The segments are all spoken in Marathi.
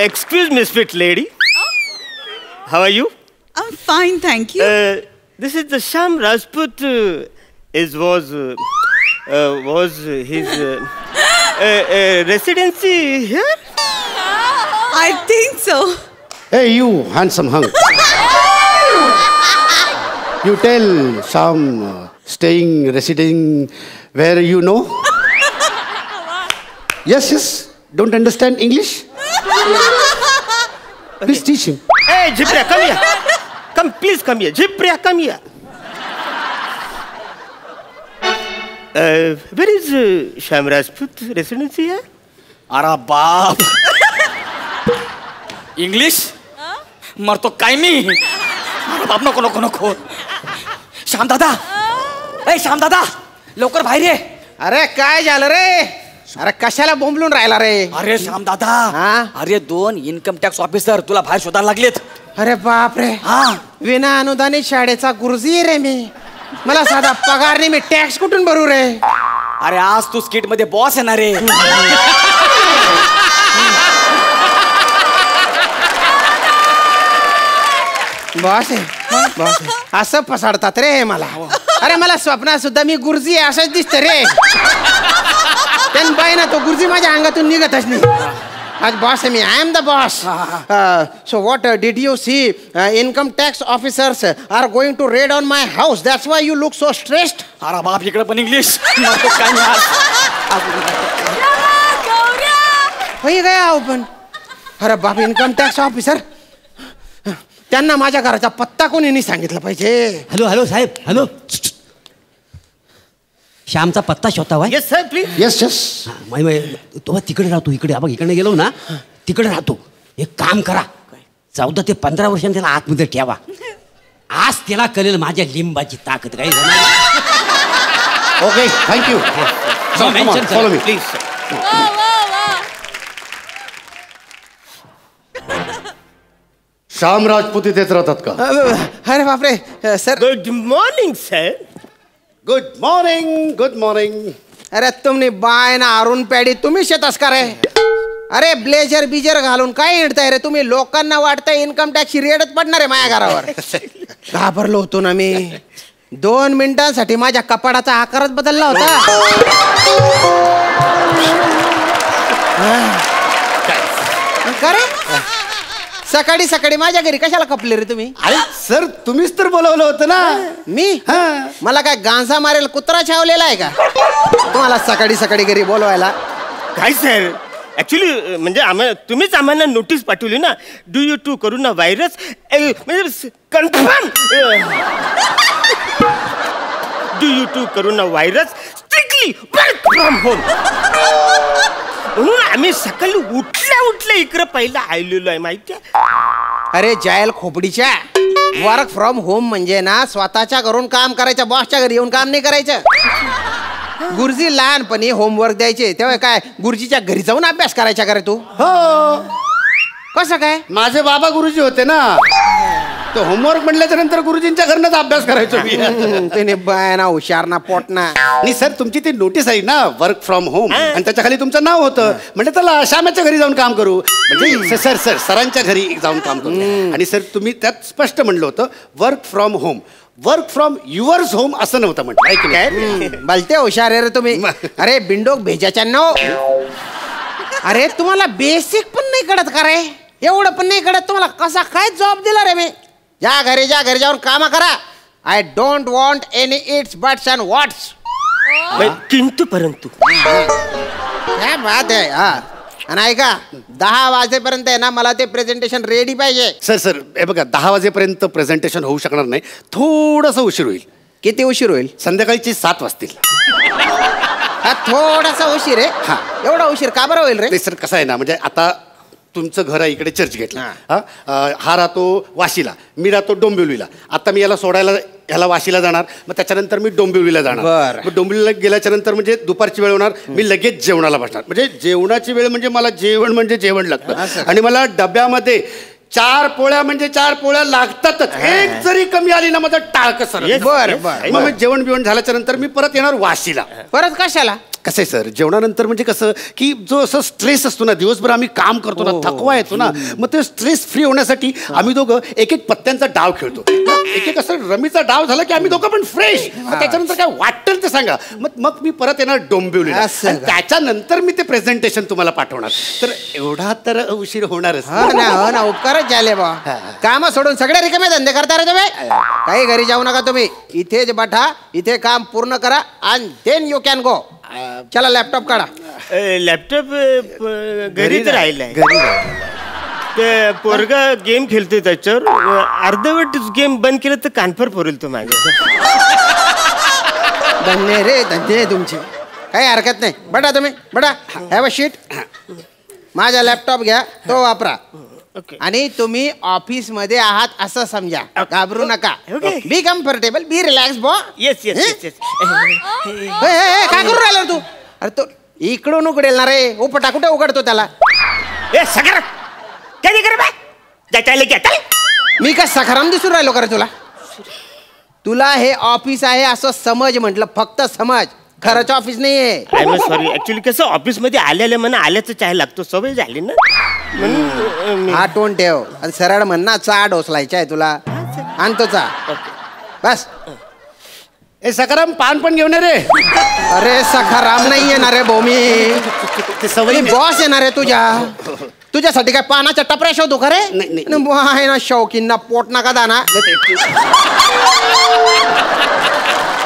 Excuse me, sweet lady. How are you? I'm fine, thank you. This is the Sham Rajput. Was his residency here? I think so. Hey, you handsome hunk. You tell some residing where you know? Yes. Don't understand English? Please teach him. Hey, Jipriya, come here. Please come here. Jipriya, come here. Where is Sham Rajput residency here? अरे बाप इंग्लिश मरतो काय मी अरे बाप नको नको नको श्याम दादा लवकर बाहेर ये अरे काय झालं रे अरे कशाला बोंबलून राहिला रे अरे श्याम दादा हा? अरे 2 इन्कम टॅक्स ऑफिसर तुला बाहेर शोधायला लागलेत अरे बाप रे हा विना अनुदानित शाळेचा गुरुजी रे मी मला साधा पगार नाही मी टॅक्स कुठून भरू रे अरे आज तू स्किट मध्ये बॉस आहे ना रे बॉस आहे असं पसाडतात रे मला अरे मला स्वप्नात सुद्धा मी गुरुजी आहे असंच दिसतं रे त्यान बाई ना तो गुरुजी माझ्या अंगातून निघतच नाही आज बॉस आहे मी I am the boss so what did you see income tax officers are going to raid on my house that's why you look so stressed अरे बाप इकडे पण इंग्लिश मरतो काय नाही होई गया ओपन अरे बाप इन्कम टॅक्स ऑफिसर त्यांना माझ्या घराचा पत्ता कोणी नाही सांगितलं पाहिजे हॅलो साहेब हॅलो श्यामचा पत्ता शोधावा Yes, sir, please. Yes. तो तिकडे राहतो इकडे बघ इकडे गेलो ना तिकडे राहतो एक काम करा 14 ते 15 वर्षांनी त्याला आतमध्ये ठेवा आज त्याला कळेल माझ्या लिंबाची ताकद काही Okay, thank you. Come on, follow me. Please. Shyam Rajput इथेच राहतात का? अरे बापरे sir Good morning, sir. Good morning. अरे तुम्ही बाय ना अरुण पॅडी तुम्ही शेतस का रे अरे ब्लेजर बिजर घालून काय हिंडताय रे तुम्ही लोकांना वाटतंय इन्कम टॅक्सची रेडच पडणार आहे माझ्या घरावर घाबरलो होतो ना मी 2 मिनिटांसाठी माझ्या कपाडाचा आकारच बदलला होता का रे सकाळी सकाळी माझ्या घरी कशाला कपले रे तुम्ही अरे सर तुम्हीच तर बोलवलं होतं ना मी मला काय गांजा मारेल कुत्रा छावलेला आहे का तुम्हाला सकाळी सकाळी घरी बोलवायला काय सर ऍक्च्युली म्हणजे तुम्हीच आम्हाला नोटीस पाठवली ना due to corona virus म्हणजे confirm due to corona virus strictly work from home म्हणून आम्ही सकाळी उठल्या इकडे पहिला आलेलो आहे माहिती अरे जायल खोपडीच्या वर्क फ्रॉम होम म्हणजे ना स्वतःच्या घरून काम करायचं बॉसच्या घरी येऊन काम नाही करायचं गुरुजी लहानपणी होमवर्क द्यायचे तेव्हा काय गुरुजीच्या घरी जाऊन अभ्यास करायचा का रे तू हो कसं काय माझे बाबा गुरुजी होते ना तो होमवर्क म्हटल्याच्या नंतर गुरुजींच्या घरनच अभ्यास करायचो मी त्याने बाय ना हुशार ना पोट ना आणि सर तुमची ती नोटीस आहे ना वर्क फ्रॉम होम आणि त्याच्या खाली तुमचं नाव होतं म्हणजे त्याला श्यामाच्या घरी जाऊन काम करू म्हणजे सरांच्या घरी जाऊन काम करू आणि सर तुम्ही त्यात स्पष्ट म्हणलं होतं वर्क फ्रॉम युअर्स होम असं नव्हतं म्हटलं काय भलते हुशार आहे रे तुम्ही अरे बिंडोक भेजाच्या नो अरे तुम्हाला बेसिक पण नाही कळत का रे एवढं पण नाही कळत तुम्हाला कसा काय जॉब दिला रे मी ज्या घरी जाऊन काम करा I don't want any ifs buts and whats किंतु परंतु काय बात आहे हा आणि ऐका 10 वाजेपर्यंत आहे ना मला ते प्रेझेंटेशन रेडी पाहिजे सर हे बघा 10 वाजेपर्यंत प्रेझेंटेशन होऊ शकणार नाही थोडंसं उशीर होईल किती उशीर होईल संध्याकाळची 7 वाजतील हा थोडासा उशीर आहे हा. एवढा उशीर का बरं होईल रे नाही सर कसं आहे ना म्हणजे आता तुमचं घर आहे इकडे चर्च गेटला हा राहतो वाशीला मी राहतो डोंबिवलीला आता मी याला सोडायला ह्याला वाशीला जाणार मग त्याच्यानंतर मी डोंबिवलीला जाणार मग डोंबिवलीला गेल्याच्या नंतर म्हणजे दुपारची वेळ होणार मी लगेच जेवणाला बसणार म्हणजे जेवणाची वेळ म्हणजे मला जेवण लागतं आणि मला डब्यामध्ये 4 पोळ्या म्हणजे 4 पोळ्या लागतातच एक जरी कमी आली ना माझं टाळकं सर बरं मग जेवण बिवण झाल्याच्या नंतर मी परत येणार वाशीला परत कशाला कसं आहे सर, जेवणानंतर म्हणजे कसं की जो असं स्ट्रेस असतो ना, दिवसभर आम्ही काम करतो ना, थकवा येतो ना, मग ते स्ट्रेस फ्री होण्यासाठी आम्ही दोघं एक एक पत्त्यांचा डाव खेळतो. एक एक असं रमीचा डाव झाला की आम्ही दोघं पण फ्रेश. त्याच्यानंतर काय वाटेल ते सांगा. मग मी परत येणार डोंबिवलीला. त्याच्यानंतर मी ते प्रेझेंटेशन तुम्हाला पाठवणार. तर एवढा तर उशीर होणारच. हो ना, उपकारच झाले बा. काम सोडून सगळे रिकामे धंदे करता रे तुम्ही. काही घरी जाऊ नका तुम्ही, इथेच बठा, इथे काम पूर्ण करा and then you can go. चला लॅपटॉप काढा. लॅपटॉप घरीच राहिलाय. ते पोरगा गेम खेळतोय त्याच्यावर. अर्धवट गेम बंद केलं तर कानफर फोरेल तो माझ्या. धन्य रे, धन्य तुमचे. काही हरकत नाही, बडा तुम्ही बडा. Have a sheet. माझा लॅपटॉप घ्या, तो वापरा. आणि तुम्ही ऑफिस मध्ये आहात असं समजा. घाबरू नका. बी कम्फर्टेबल, बी रिलॅक्स बॉ. Yes yes yes. काय करू राहिला तू? अरे तो इकडून उघडेल ना रे. उपटा कुठे उघडतो त्याला? मी काय सखाराम दिसून राहिलो का रे तुला? तुला हे ऑफिस आहे असं समज म्हटलं, फक्त समज. खरंच ऑफिस नाहीये. I am sorry. ऍक्च्युली कसं ऑफिस मध्ये आल्याला म्हणा आल्याचं चहा लागतो, सवय झाली ना म्हणून. हा टोन ठेव आणि सरळ म्हण ना, चहा डोसलायचा आहे तुला. आणतो चहा बस. ए सकाराम, पान पण घेऊन ये रे. अरे सखाराम नाही येणार रे भोमी, ते सवयी बॉस येणार आहे तुझ्यासाठी. काय पानाच्या टपऱ्या शोधू का रे? आहे ना शौकीन ना, पोट नका दाना.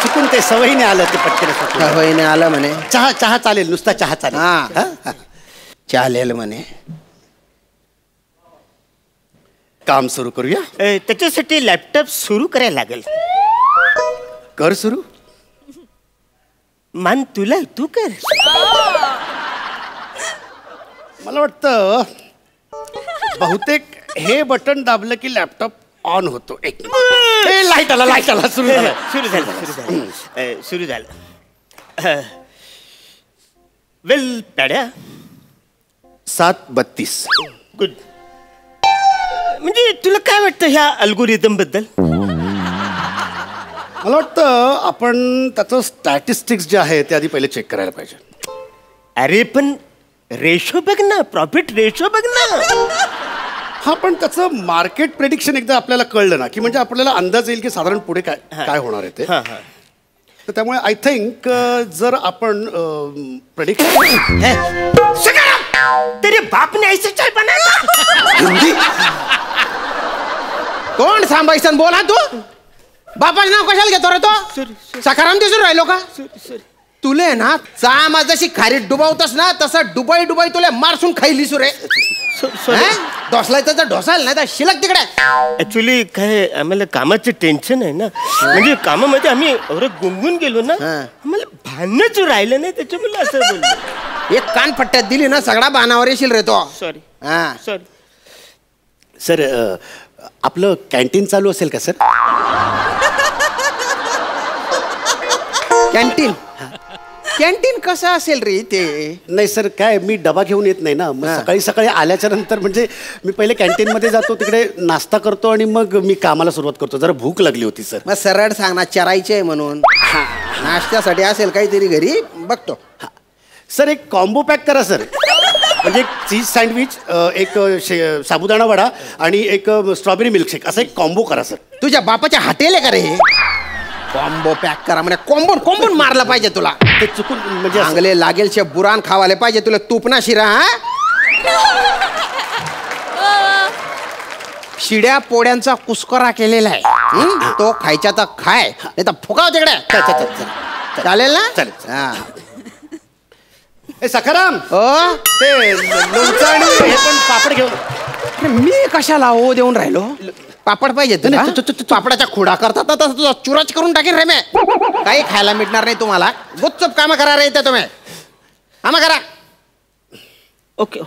चुकून ते सवयीने आलं, ते पटकन सवयीने आलं म्हणे. चहा चालेल, नुसता चहा चालेल. हा चालेल म्हणे. काम सुरू करूया. त्याच्यासाठी लॅपटॉप सुरू करायला लागेल. कर सुरू. मान तुला, तू कर. मला वाटतं बहुतेक हे बटन दाबलं की लॅपटॉप ऑन होतो. एक लाईट आला सुरू झालं. वेल पॅड्या. 7:32. गुड. म्हणजे तुला काय वाटतं ह्या अल्गोरिदम बद्दल? मला वाटतं आपण त्याचं स्टॅटिस्टिक्स जे आहे ते आधी पहिले चेक करायला पाहिजे. अरे पण रेशो बघ ना, प्रॉफिट रेशो बघ ना. हा, पण त्याचं मार्केट प्रेडिक्शन एकदा आपल्याला कळलं ना की म्हणजे आपल्याला अंदाज येईल की साधारण पुढे काय होणार आहे ते. तर त्यामुळे आय थिंक जर आपण प्रेडिक्शन. तेरे बाप ने ऐसे चाय बनाया. कोण सांभाळसन बोला तू? बापाचं नाव कशाला घेतो रे तो? सखाराम दिसून राहिलो का? तुले ना चामा जशी खारीत डुबावतस ना, तसं डुबाई तुला मारसून खाईली सुरे. ढोसलायचं तर ढोसाल, नाही तर शिलक तिकडे. ऍक्च्युली काय आम्हाला कामाचं टेन्शन आहे ना, म्हणजे कामामध्ये आम्ही एवढं गुंगून गेलो ना, आम्हाला भानच राहिलं नाही, त्याच्यामुळे असं बोललो. एक कान पट्ट्यात दिली ना, सगळा बाणावर येशील रे तो. सॉरी. सर, आपलं कॅन्टीन चालू असेल का सर? कॅन्टीन कसं असेल रे ते? नाही सर, काय मी डबा घेऊन येत नाही ना, मग सकाळी आल्याच्या नंतर म्हणजे मी पहिले कॅन्टीन मध्ये जातो, तिकडे नाश्ता करतो आणि मग मी कामाला सुरुवात करतो. जरा भूक लागली होती सर. मग सरळ सांग ना, चरायचे म्हणून. नाश्त्यासाठी असेल काहीतरी घरी, बघतो. सर एक कॉम्बो पॅक करा सर. म्हणजे एक चीज सँडविच, एक साबुदाणा वडा आणि एक स्ट्रॉबेरी मिल्कशेक, असं एक कॉम्बो करा सर. तुझ्या बापाच्या हॉटेल आहे का रे? कॉम्बो पॅक करा म्हणजे कोंबून मारला पाहिजे तुला. ते चुकून म्हणजे चांगले लागेल शे बुरान खावाले पाहिजे तुला. तूप ना शिरा. शिड्या पोड्यांचा कुस्करा केलेला आहे, तो खायचा तर खाय, नाही तर फुकाव तिकडे. चालेल ना? चालेल. सखाराम, ते लोणचं आणि हे पण पापड घेऊन. मी कशाला हो देऊन राहिलो? पापड पाहिजे तुला? पापडाचा खुडा करतात तर तुझा चुराच करून टाकेन रे. मी काही खायला मिळणार नाही तुम्हाला. गुपचूप कामं करा रे इथे तुम्ही. कामं करा. ओके.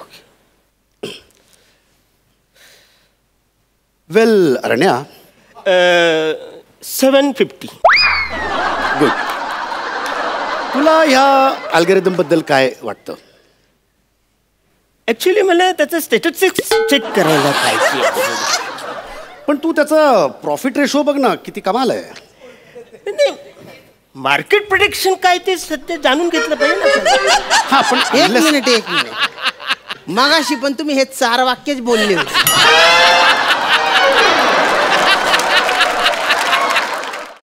वेल अरण्या, 750. गुड. तुला ह्या अल्गोरिदम बद्दल काय वाटतं? ऍक्च्युली मला त्याचं स्टॅटिस्टिक्स चेक करायला पाहिजे. पण तू त्याचा प्रॉफिट रेशो बघ ना, किती कमाल आहे. मार्केट प्रोडिक्शन काय ते सध्या जाणून घेतलं पाहिजे ना. हा पण एक मिनिट मगाशी पण तुम्ही हे 4 वाक्यच बोलले होते.